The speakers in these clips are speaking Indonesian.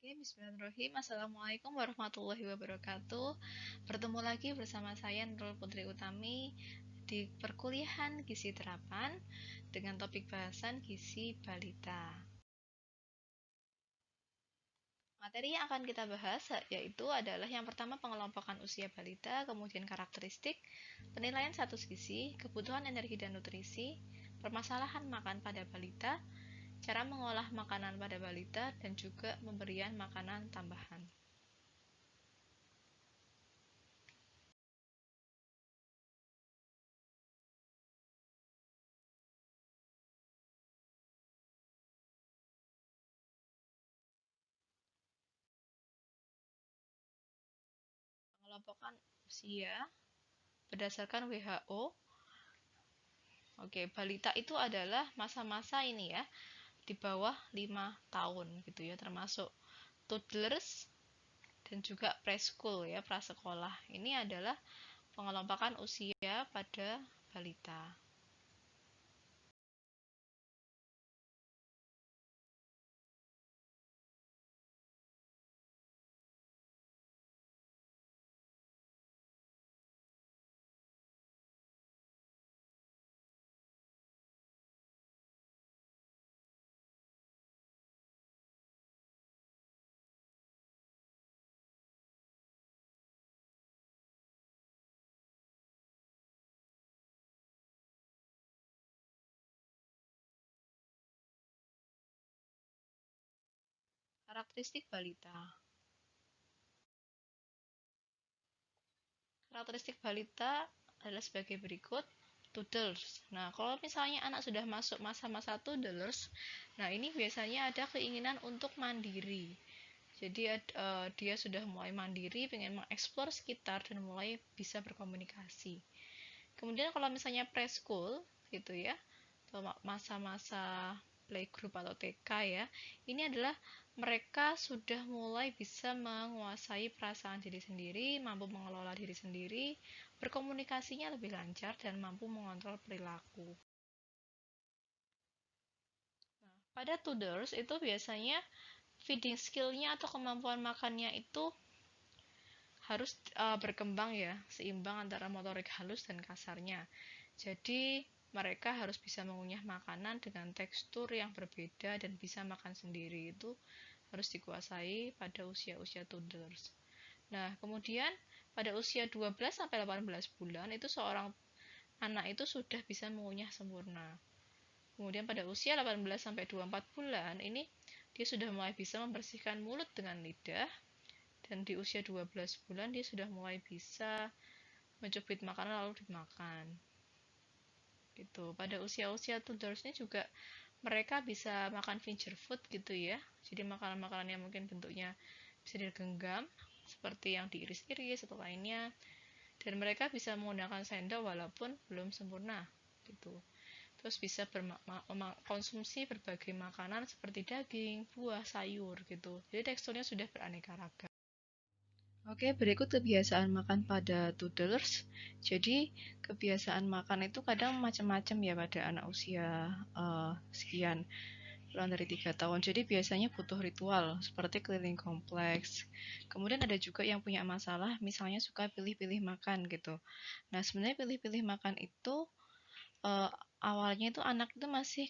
Oke, bismillahirrahmanirrahim. Assalamualaikum warahmatullahi wabarakatuh. Bertemu lagi bersama saya Nurul Putri Utami di perkuliahan Gizi Terapan dengan topik bahasan gizi balita. Materi yang akan kita bahas yaitu adalah yang pertama pengelompokan usia balita, kemudian karakteristik, penilaian status gizi, kebutuhan energi dan nutrisi, permasalahan makan pada balita, cara mengolah makanan pada balita, dan juga pemberian makanan tambahan. Pengelompokan usia berdasarkan WHO. Oke, balita itu adalah masa-masa ini ya, di bawah 5 tahun gitu ya, termasuk toddlers dan juga preschool ya, prasekolah. Ini adalah pengelompokan usia pada balita. Karakteristik balita. Karakteristik balita adalah sebagai berikut. Toddlers. Nah, kalau misalnya anak sudah masuk masa-masa toddlers, nah ini biasanya ada keinginan untuk mandiri. Jadi dia sudah mulai mandiri, pengen mengeksplor sekitar dan mulai bisa berkomunikasi. Kemudian kalau misalnya preschool gitu ya, atau masa-masa playgroup atau TK ya, ini adalah mereka sudah mulai bisa menguasai perasaan diri sendiri, mampu mengelola diri sendiri, berkomunikasinya lebih lancar dan mampu mengontrol perilaku. Pada toddlers itu biasanya feeding skill-nya atau kemampuan makannya itu harus berkembang ya, seimbang antara motorik halus dan kasarnya. Jadi mereka harus bisa mengunyah makanan dengan tekstur yang berbeda dan bisa makan sendiri. Itu harus dikuasai pada usia-usia toddlers. Nah, kemudian pada usia 12 sampai 18 bulan itu seorang anak itu sudah bisa mengunyah sempurna. Kemudian pada usia 18 sampai 24 bulan ini dia sudah mulai bisa membersihkan mulut dengan lidah, dan di usia 12 bulan dia sudah mulai bisa mencubit makanan lalu dimakan gitu. Pada usia-usia toddlers ini juga mereka bisa makan finger food gitu ya, jadi makanan-makanan yang mungkin bentuknya bisa digenggam seperti yang diiris-iris atau lainnya, dan mereka bisa menggunakan sendok walaupun belum sempurna gitu. Terus bisa konsumsi berbagai makanan seperti daging, buah, sayur gitu. Jadi teksturnya sudah beraneka ragam. Oke, berikut kebiasaan makan pada toddlers. Jadi, kebiasaan makan itu kadang macam-macam ya pada anak usia sekian, kurang dari 3 tahun. Jadi biasanya butuh ritual seperti keliling kompleks. Kemudian ada juga yang punya masalah, misalnya suka pilih-pilih makan gitu. Nah, sebenarnya pilih-pilih makan itu awalnya itu anak itu masih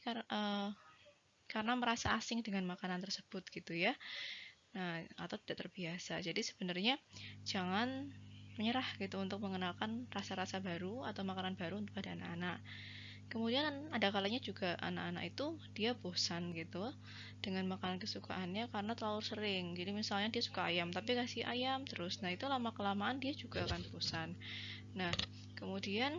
karena merasa asing dengan makanan tersebut gitu ya. Nah, atau tidak terbiasa. Jadi sebenarnya jangan menyerah gitu untuk mengenalkan rasa-rasa baru atau makanan baru pada anak-anak. Kemudian ada kalanya juga anak-anak itu dia bosan gitu dengan makanan kesukaannya karena terlalu sering. Jadi misalnya dia suka ayam tapi kasih ayam terus. Nah, itu lama-kelamaan dia juga akan bosan. Nah, kemudian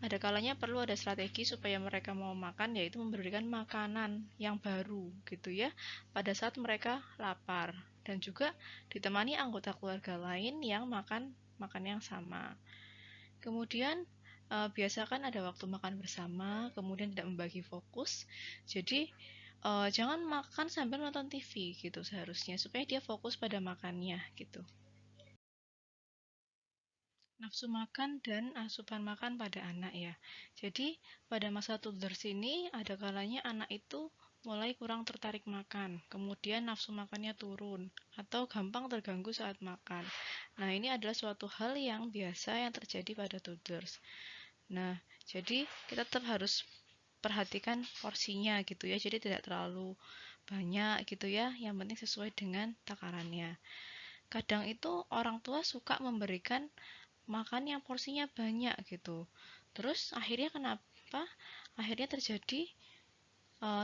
ada kalanya perlu ada strategi supaya mereka mau makan, yaitu memberikan makanan yang baru gitu ya pada saat mereka lapar, dan juga ditemani anggota keluarga lain yang makan yang sama. Kemudian biasakan ada waktu makan bersama, kemudian tidak membagi fokus. Jadi jangan makan sambil nonton TV gitu seharusnya, supaya dia fokus pada makannya gitu. Nafsu makan dan asupan makan pada anak ya. Jadi pada masa toddlers ini ada kalanya anak itu mulai kurang tertarik makan, kemudian nafsu makannya turun, atau gampang terganggu saat makan. Nah, ini adalah suatu hal yang biasa yang terjadi pada toddlers. Nah, jadi kita tetap harus perhatikan porsinya gitu ya, jadi tidak terlalu banyak gitu ya, yang penting sesuai dengan takarannya. Kadang itu orang tua suka memberikan makan yang porsinya banyak gitu, terus akhirnya kenapa? Akhirnya terjadi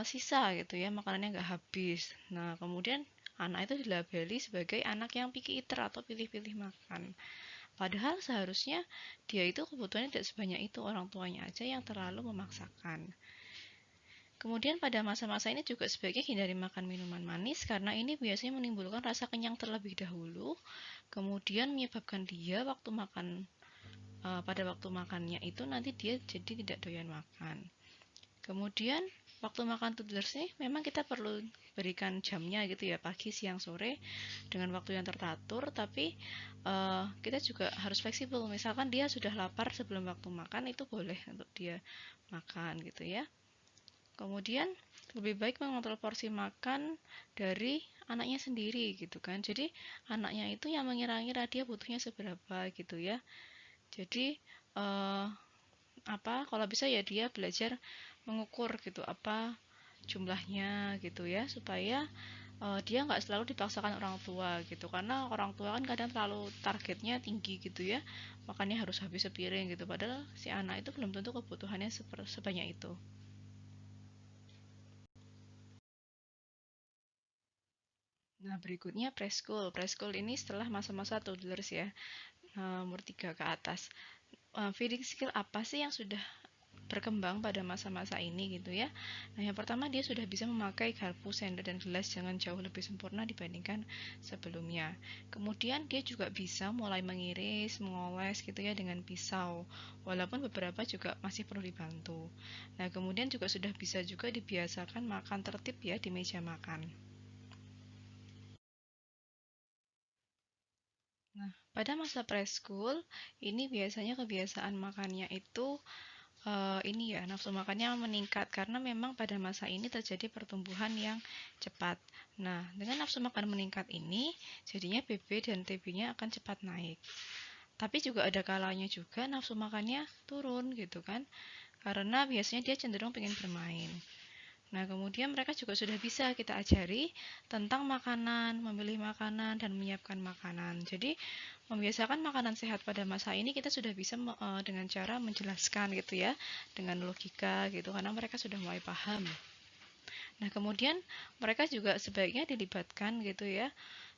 sisa gitu ya, makanannya nggak habis. Nah, kemudian anak itu dilabeli sebagai anak yang picky eater atau pilih-pilih makan. Padahal seharusnya dia itu kebutuhannya tidak sebanyak itu, orang tuanya aja yang terlalu memaksakan. Kemudian pada masa-masa ini juga sebaiknya hindari makan minuman manis karena ini biasanya menimbulkan rasa kenyang terlebih dahulu, kemudian menyebabkan dia pada waktu makannya itu nanti dia jadi tidak doyan makan. Kemudian waktu makan toddlers nih memang kita perlu berikan jamnya gitu ya, pagi, siang, sore dengan waktu yang teratur, tapi kita juga harus fleksibel. Misalkan dia sudah lapar sebelum waktu makan, itu boleh untuk dia makan gitu ya. Kemudian lebih baik mengontrol porsi makan dari anaknya sendiri gitu kan. Jadi anaknya itu yang mengira-ngira dia butuhnya seberapa gitu ya. Jadi kalau bisa ya dia belajar mengukur gitu apa jumlahnya gitu ya, supaya dia nggak selalu dipaksakan orang tua gitu, karena orang tua kan kadang terlalu targetnya tinggi gitu ya, makanya harus habis sepiring gitu, padahal si anak itu belum tentu kebutuhannya sebanyak itu. Nah, berikutnya preschool. Preschool ini setelah masa-masa toddlers ya, umur 3 ke atas. Feeding skill apa sih yang sudah berkembang pada masa-masa ini gitu ya. Nah, yang pertama dia sudah bisa memakai garpu, sendok, dan gelas dengan jauh lebih sempurna dibandingkan sebelumnya. Kemudian dia juga bisa mulai mengiris, mengoles gitu ya dengan pisau. Walaupun beberapa juga masih perlu dibantu. Nah, kemudian juga sudah bisa juga dibiasakan makan tertib ya di meja makan. Nah, pada masa preschool ini biasanya kebiasaan makannya itu ini ya, nafsu makannya meningkat karena memang pada masa ini terjadi pertumbuhan yang cepat. Nah, dengan nafsu makan meningkat ini, jadinya BB dan TB-nya akan cepat naik. Tapi juga ada kalanya juga nafsu makannya turun gitu kan, karena biasanya dia cenderung pengen bermain. Nah, kemudian mereka juga sudah bisa kita ajari tentang makanan, memilih makanan, dan menyiapkan makanan. Jadi, membiasakan makanan sehat pada masa ini kita sudah bisa dengan cara menjelaskan gitu ya, dengan logika gitu, karena mereka sudah mulai paham. Nah, kemudian mereka juga sebaiknya dilibatkan gitu ya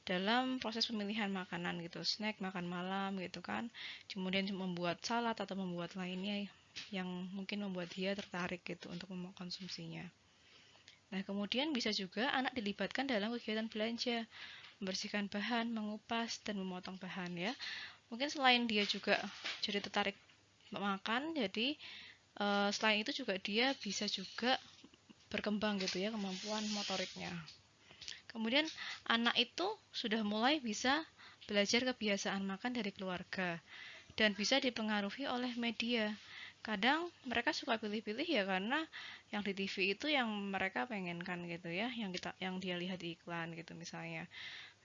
dalam proses pemilihan makanan gitu, snack, makan malam gitu kan. Kemudian membuat salad atau membuat lainnya yang mungkin membuat dia tertarik gitu untuk mengkonsumsinya. Nah, kemudian bisa juga anak dilibatkan dalam kegiatan belanja, membersihkan bahan, mengupas, dan memotong bahan ya. Mungkin selain dia juga jadi tertarik makan, jadi selain itu juga dia bisa juga berkembang gitu ya kemampuan motoriknya. Kemudian anak itu sudah mulai bisa belajar kebiasaan makan dari keluarga dan bisa dipengaruhi oleh media. Kadang mereka suka pilih-pilih ya karena yang di TV itu yang mereka pengenkan gitu ya, yang dia lihat di iklan gitu misalnya.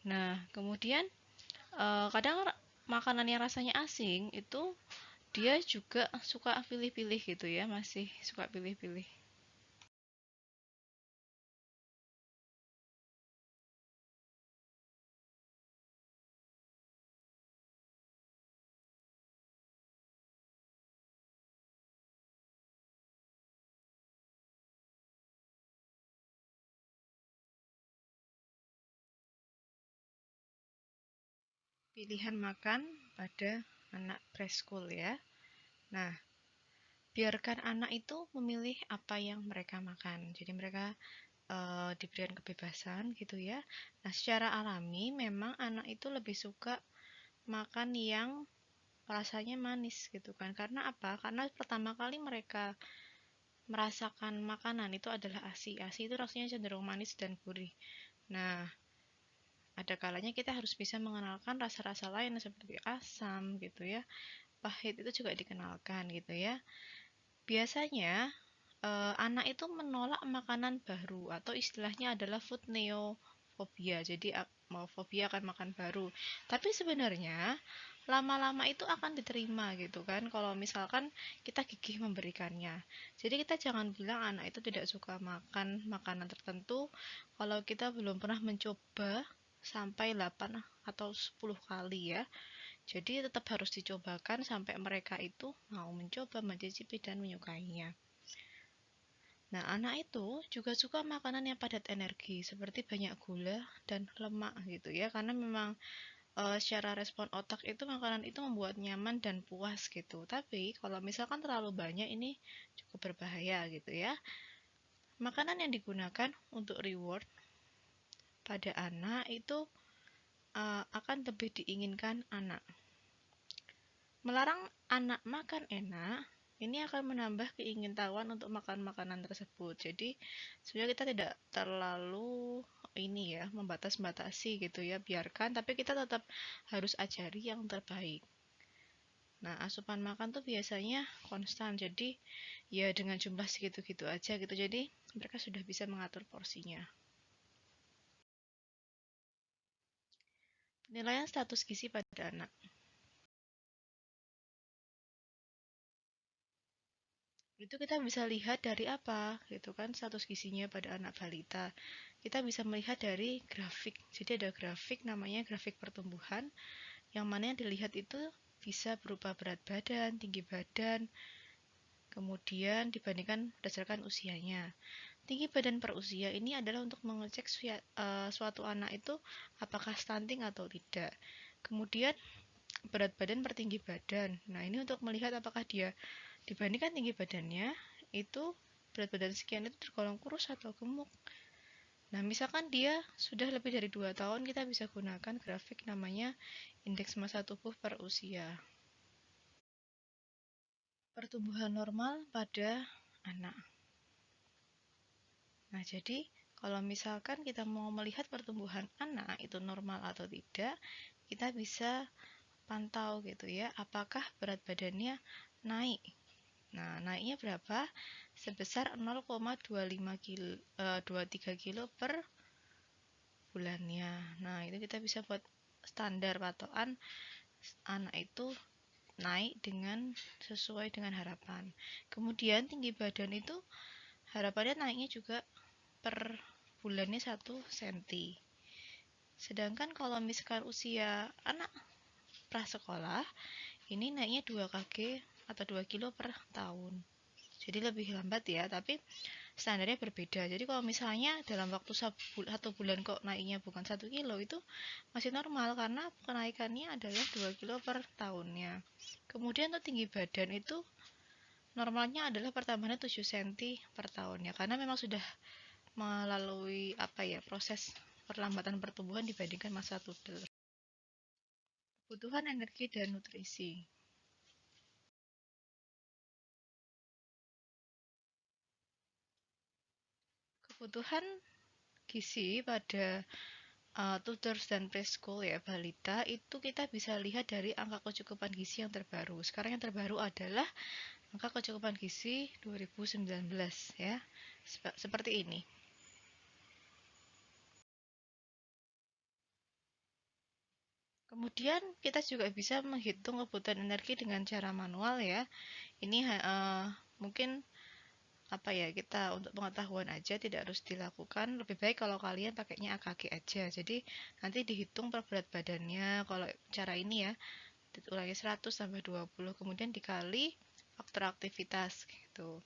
Nah, kemudian kadang makanan yang rasanya asing itu dia juga suka pilih-pilih gitu ya, masih suka pilih-pilih. Pilihan makan pada anak preschool ya. Nah, biarkan anak itu memilih apa yang mereka makan. Jadi mereka diberikan kebebasan gitu ya. Nah, secara alami memang anak itu lebih suka makan yang rasanya manis gitu kan. Karena apa? Karena pertama kali mereka merasakan makanan itu adalah ASI. ASI itu rasanya cenderung manis dan gurih. Nah, ada kalanya kita harus bisa mengenalkan rasa-rasa lain seperti asam gitu ya. Pahit itu juga dikenalkan gitu ya. Biasanya anak itu menolak makanan baru atau istilahnya adalah food neophobia. Jadi mau fobia akan makan baru. Tapi sebenarnya lama-lama itu akan diterima gitu kan kalau misalkan kita gigih memberikannya. Jadi kita jangan bilang anak itu tidak suka makan makanan tertentu kalau kita belum pernah mencoba sampai 8 atau 10 kali ya. Jadi tetap harus dicobakan sampai mereka itu mau mencoba, mencicipi dan menyukainya. Nah, anak itu juga suka makanan yang padat energi, seperti banyak gula dan lemak gitu ya, karena memang secara respon otak itu makanan itu membuat nyaman dan puas gitu. Tapi kalau misalkan terlalu banyak ini cukup berbahaya gitu ya. Makanan yang digunakan untuk reward pada anak itu akan lebih diinginkan anak. Melarang anak makan enak ini akan menambah keingintahuan untuk makan makanan tersebut. Jadi sebenarnya kita tidak terlalu ini ya membatas-batasi gitu ya, biarkan, tapi kita tetap harus ajari yang terbaik. Nah, asupan makan tuh biasanya konstan, jadi ya dengan jumlah segitu-gitu aja gitu. Jadi mereka sudah bisa mengatur porsinya. Penilaian status gizi pada anak. Itu kita bisa lihat dari apa gitu kan status gizinya pada anak balita. Kita bisa melihat dari grafik. Jadi ada grafik namanya grafik pertumbuhan yang mana yang dilihat itu bisa berupa berat badan, tinggi badan, kemudian dibandingkan berdasarkan usianya. Tinggi badan per usia ini adalah untuk mengecek suatu anak itu apakah stunting atau tidak. Kemudian berat badan per tinggi badan. Nah, ini untuk melihat apakah dia dibandingkan tinggi badannya itu berat badan sekian itu tergolong kurus atau gemuk. Nah, misalkan dia sudah lebih dari 2 tahun, kita bisa gunakan grafik namanya indeks massa tubuh per usia. Pertumbuhan normal pada anak. Nah, jadi kalau misalkan kita mau melihat pertumbuhan anak itu normal atau tidak, kita bisa pantau gitu ya, apakah berat badannya naik. Nah, naiknya berapa? Sebesar 0,23 kilo per bulannya. Nah, itu kita bisa buat standar patokan anak itu naik dengan sesuai dengan harapan. Kemudian tinggi badan itu harapannya naiknya juga per bulannya 1 cm. Sedangkan kalau misalkan usia anak prasekolah, ini naiknya 2 kg atau 2 kilo per tahun. Jadi lebih lambat ya, tapi standarnya berbeda. Jadi kalau misalnya dalam waktu 1 bulan kok naiknya bukan 1 kilo, itu masih normal karena kenaikannya adalah 2 kilo per tahunnya. Kemudian untuk tinggi badan itu normalnya adalah pertambahannya 7 cm per tahunnya, karena memang sudah melalui proses perlambatan pertumbuhan dibandingkan masa toddler. Kebutuhan energi dan nutrisi. Kebutuhan gizi pada toddlers dan preschool ya balita itu kita bisa lihat dari angka kecukupan gizi yang terbaru. Sekarang yang terbaru adalah angka kecukupan gizi 2019 ya. Seperti ini. Kemudian kita juga bisa menghitung kebutuhan energi dengan cara manual ya. Ini mungkin kita untuk pengetahuan aja, tidak harus dilakukan. Lebih baik kalau kalian pakainya AKG aja. Jadi nanti dihitung per berat badannya. Kalau cara ini ya, dikurangi 100 tambah 20 kemudian dikali faktor aktivitas gitu.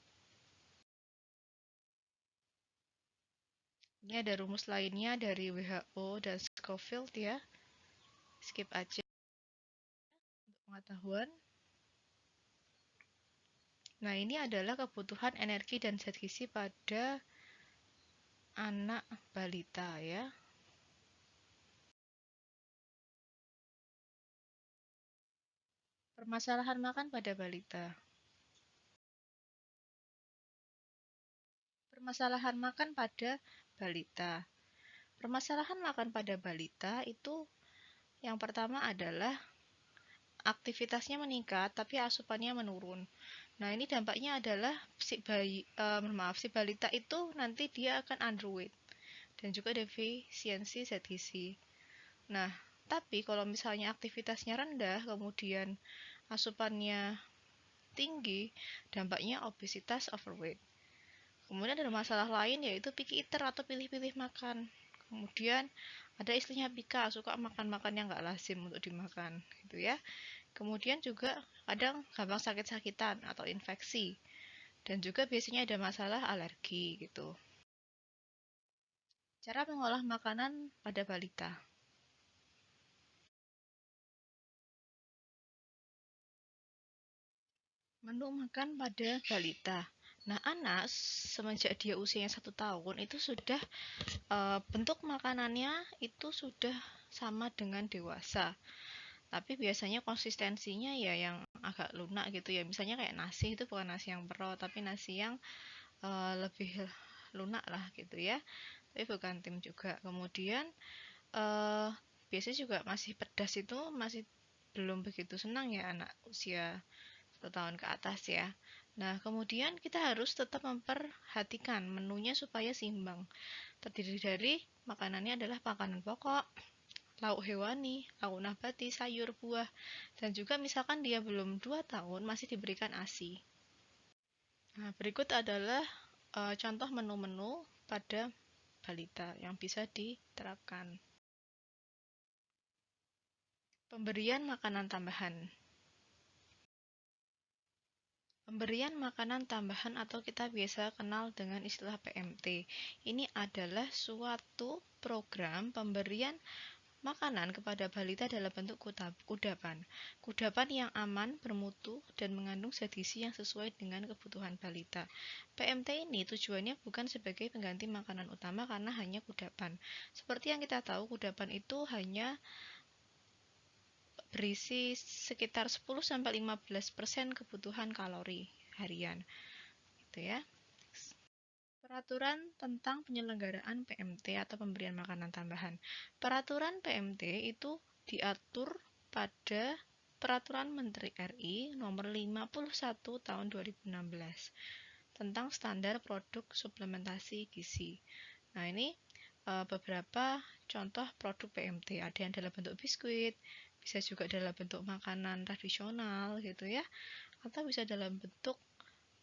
Ini ada rumus lainnya dari WHO dan Scofield ya. Skip aja untuk pengetahuan. Nah, ini adalah kebutuhan energi dan zat gizi pada anak balita ya. Permasalahan makan pada balita. Permasalahan makan pada balita. Permasalahan makan pada balita itu yang pertama adalah aktivitasnya meningkat tapi asupannya menurun. Nah, ini dampaknya adalah si balita itu nanti dia akan underweight dan juga defisiensi zat gizi. Nah, tapi kalau misalnya aktivitasnya rendah, kemudian asupannya tinggi, dampaknya obesitas overweight. Kemudian ada masalah lain yaitu picky eater atau pilih-pilih makan. Kemudian ada istilahnya pika, suka makan-makan yang nggak lazim untuk dimakan, gitu ya. Kemudian juga kadang gampang sakit-sakitan atau infeksi. Dan juga biasanya ada masalah alergi gitu. Cara mengolah makanan pada balita. Menu makan pada balita. Nah, anak semenjak dia usianya 1 tahun itu sudah bentuk makanannya itu sudah sama dengan dewasa. Tapi biasanya konsistensinya ya yang agak lunak gitu ya. Misalnya kayak nasi itu bukan nasi yang pro, tapi nasi yang lebih lunak lah gitu ya. Tapi bukan tim juga. Kemudian biasanya juga masih pedas itu masih belum begitu senang ya anak usia 1 tahun ke atas ya. Nah, kemudian kita harus tetap memperhatikan menunya supaya seimbang. Terdiri dari makanannya adalah makanan pokok, lauk hewani, lauk nabati, sayur, buah, dan juga misalkan dia belum 2 tahun masih diberikan ASI. Nah, berikut adalah contoh menu-menu pada balita yang bisa diterapkan. Pemberian makanan tambahan. Pemberian makanan tambahan atau kita biasa kenal dengan istilah PMT. Ini adalah suatu program pemberian makanan kepada balita dalam bentuk kudapan. Kudapan yang aman, bermutu, dan mengandung zat gizi yang sesuai dengan kebutuhan balita. PMT ini tujuannya bukan sebagai pengganti makanan utama karena hanya kudapan. Seperti yang kita tahu, kudapan itu hanya berisi sekitar 10-15% kebutuhan kalori harian. Gitu ya. Peraturan tentang penyelenggaraan PMT atau pemberian makanan tambahan. Peraturan PMT itu diatur pada Peraturan Menteri RI nomor 51 tahun 2016 tentang standar produk suplementasi gizi. Nah, ini beberapa contoh produk PMT. Ada yang dalam bentuk biskuit, bisa juga dalam bentuk makanan tradisional gitu ya, atau bisa dalam bentuk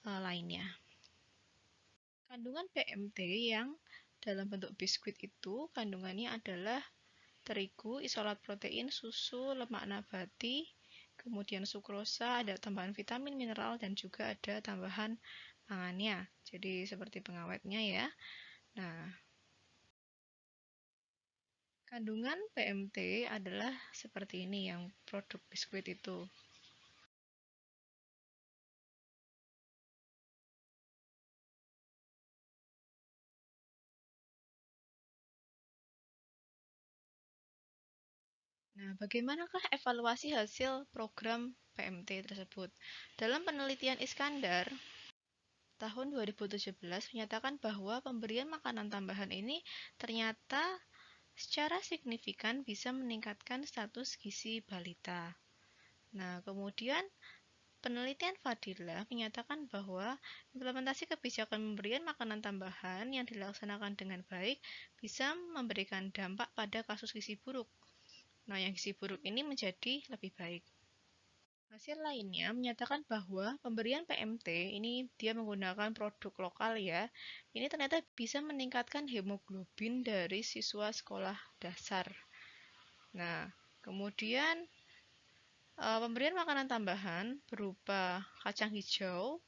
lainnya. Kandungan PMT yang dalam bentuk biskuit itu kandungannya adalah terigu, isolat protein, susu, lemak nabati, kemudian sukrosa, ada tambahan vitamin, mineral, dan juga ada tambahan pangannya. Jadi seperti pengawetnya ya. Nah, kandungan PMT adalah seperti ini yang produk biskuit itu. Nah, bagaimanakah evaluasi hasil program PMT tersebut? Dalam penelitian Iskandar, tahun 2017 menyatakan bahwa pemberian makanan tambahan ini ternyata secara signifikan bisa meningkatkan status gizi balita. Nah, kemudian penelitian Fadila menyatakan bahwa implementasi kebijakan pemberian makanan tambahan yang dilaksanakan dengan baik bisa memberikan dampak pada kasus gizi buruk. Nah, yang gizi buruk ini menjadi lebih baik. Hasil lainnya menyatakan bahwa pemberian PMT ini dia menggunakan produk lokal ya. Ini ternyata bisa meningkatkan hemoglobin dari siswa sekolah dasar. Nah, kemudian pemberian makanan tambahan berupa kacang hijau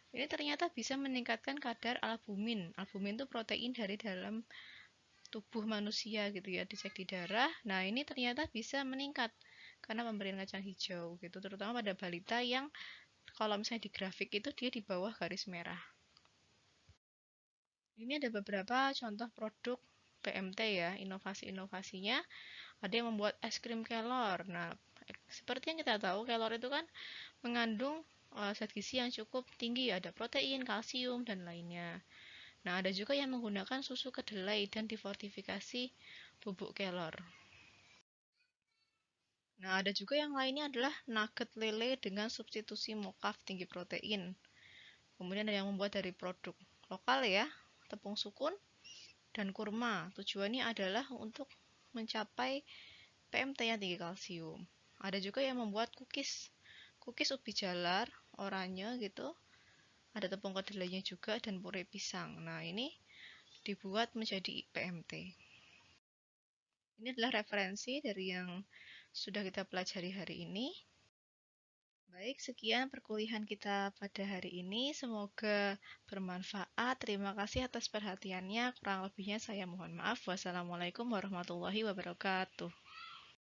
ini ternyata bisa meningkatkan kadar albumin. Albumin itu protein dari dalam tubuh manusia gitu ya, dicek di darah. Nah, ini ternyata bisa meningkat karena pemberian kacang hijau gitu, terutama pada balita yang kalau misalnya di grafik itu dia di bawah garis merah. Ini ada beberapa contoh produk PMT ya, inovasi-inovasinya. Ada yang membuat es krim kelor. Nah, seperti yang kita tahu, kelor itu kan mengandung zat gizi yang cukup tinggi, ada protein, kalsium, dan lainnya. Nah, ada juga yang menggunakan susu kedelai dan difortifikasi bubuk kelor. Nah, ada juga yang lainnya adalah nugget lele dengan substitusi mokaf tinggi protein. Kemudian ada yang membuat dari produk lokal ya, tepung sukun dan kurma. Tujuannya adalah untuk mencapai PMT yang tinggi kalsium. Ada juga yang membuat cookies ubi jalar, oranye gitu. Ada tepung kedelainya juga dan puree pisang. Nah, ini dibuat menjadi PMT. Ini adalah referensi dari yang sudah kita pelajari hari ini. Baik, sekian perkuliahan kita pada hari ini. Semoga bermanfaat. Terima kasih atas perhatiannya. Kurang lebihnya saya mohon maaf. Wassalamualaikum warahmatullahi wabarakatuh.